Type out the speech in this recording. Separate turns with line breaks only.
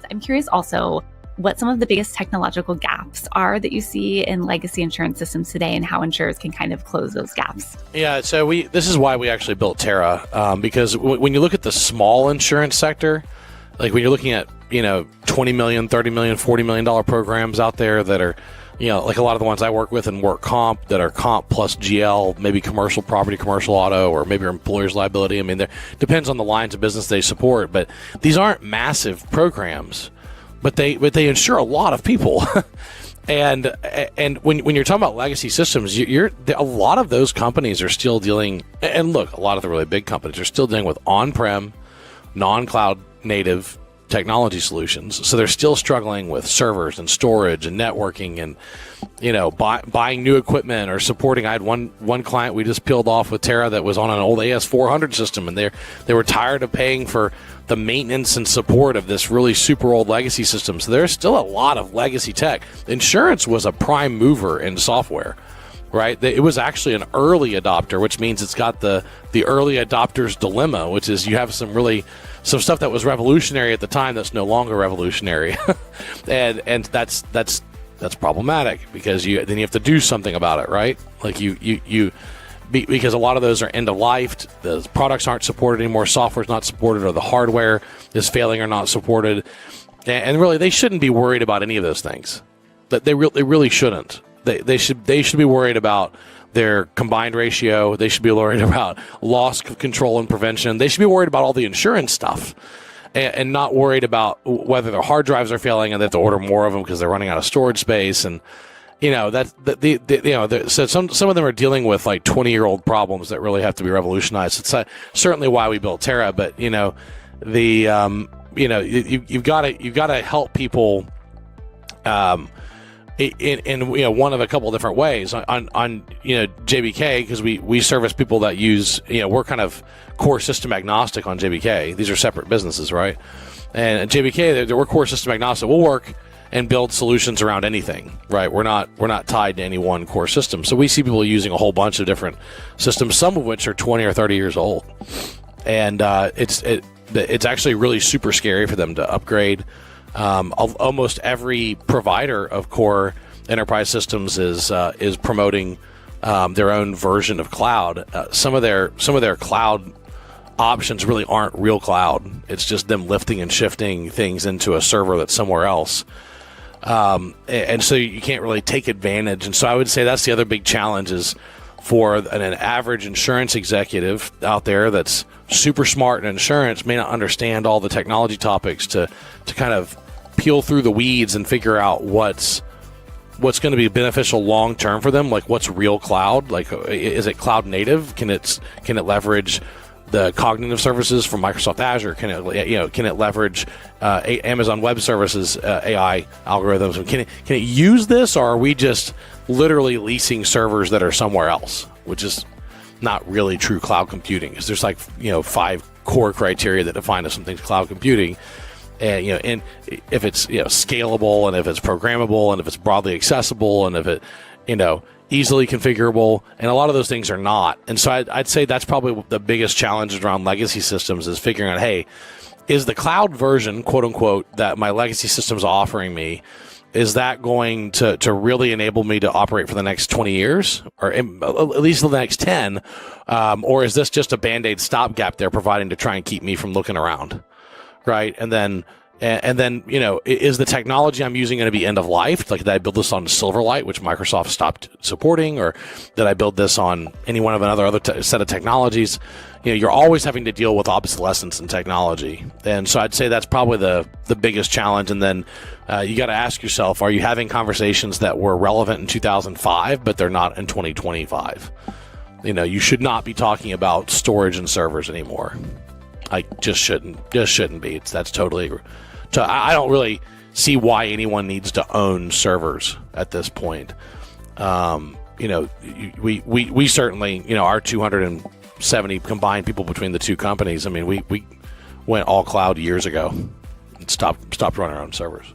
I'm curious also what some of the biggest technological gaps are that you see in legacy insurance systems today and how insurers can kind of close those gaps.
Yeah, so this is why we actually built Terra, because when you look at the small insurance sector, like when you're looking at, $20 million, $30 million, $40 million programs out there that are, like a lot of the ones I work with in work comp that are comp plus GL, maybe commercial property, commercial auto, or maybe employer's liability. I mean, there depends on the lines of business they support, but these aren't massive programs, but they insure a lot of people. And when you're talking about legacy systems, a lot of those companies are still dealing, and look, a lot of the really big companies are still dealing with on-prem, non-cloud native technology solutions. So they're still struggling with servers and storage and networking and, buying new equipment or supporting. I had one client we just peeled off with Terra that was on an old AS400 system, and they were tired of paying for the maintenance and support of this really super old legacy system. So there's still a lot of legacy tech. Insurance was a prime mover in software, right? It was actually an early adopter, which means it's got the early adopter's dilemma, which is you have some stuff that was revolutionary at the time that's no longer revolutionary. and that's problematic because then you have to do something about it, right? Like because a lot of those are end of life. The products aren't supported anymore. Software's not supported, or the hardware is failing or not supported. And really, they shouldn't be worried about any of those things. But they really shouldn't. They should be worried about their combined ratio. They should be worried about loss control and prevention. They should be worried about all the insurance stuff, and not worried about whether their hard drives are failing and they have to order more of them because they're running out of storage space. And so some of them are dealing with like 20-year-old problems that really have to be revolutionized. It's certainly why we built Terra, but you've got to help people in one of a couple of different ways on JBK, because we service people that use, we're kind of core system agnostic on JBK. These are separate businesses, right? And at JBK, we're core system agnostic. We'll work and build solutions around anything, right? We're not tied to any one core system. So we see people using a whole bunch of different systems, some of which are 20 or 30 years old. And it's actually really super scary for them to upgrade. Almost every provider of core enterprise systems is promoting their own version of cloud. Some of their cloud options really aren't real cloud. It's just them lifting and shifting things into a server that's somewhere else. And so you can't really take advantage. And so I would say that's the other big challenge is for an average insurance executive out there that's super smart in insurance, may not understand all the technology topics to kind of peel through the weeds and figure out what's going to be beneficial long term for them. Like, what's real cloud? Like, is it cloud native? Can it leverage the cognitive services from Microsoft Azure? Can it leverage Amazon Web Services AI algorithms? Can it use this, or are we just literally leasing servers that are somewhere else, which is not really true cloud computing? Because there's 5 core criteria that define if something's cloud computing. And if it's scalable, and if it's programmable, and if it's broadly accessible, and if it easily configurable, and a lot of those things are not. And so I'd say that's probably the biggest challenge around legacy systems is figuring out, hey, is the cloud version, quote unquote, that my legacy system's offering me, is that going to really enable me to operate for the next 20 years, or at least the next 10, or is this just a Band-Aid stopgap they're providing to try and keep me from looking around? Right. And then, is the technology I'm using going to be end of life? Like, did I build this on Silverlight, which Microsoft stopped supporting, or did I build this on any one of another set of technologies? You're always having to deal with obsolescence in technology. And so I'd say that's probably the biggest challenge. And then you got to ask yourself, are you having conversations that were relevant in 2005, but they're not in 2025? You should not be talking about storage and servers anymore. I just shouldn't be. That's totally. I don't really see why anyone needs to own servers at this point. We certainly, our 270 combined people between the two companies. I mean, we went all cloud years ago and stopped running our own servers.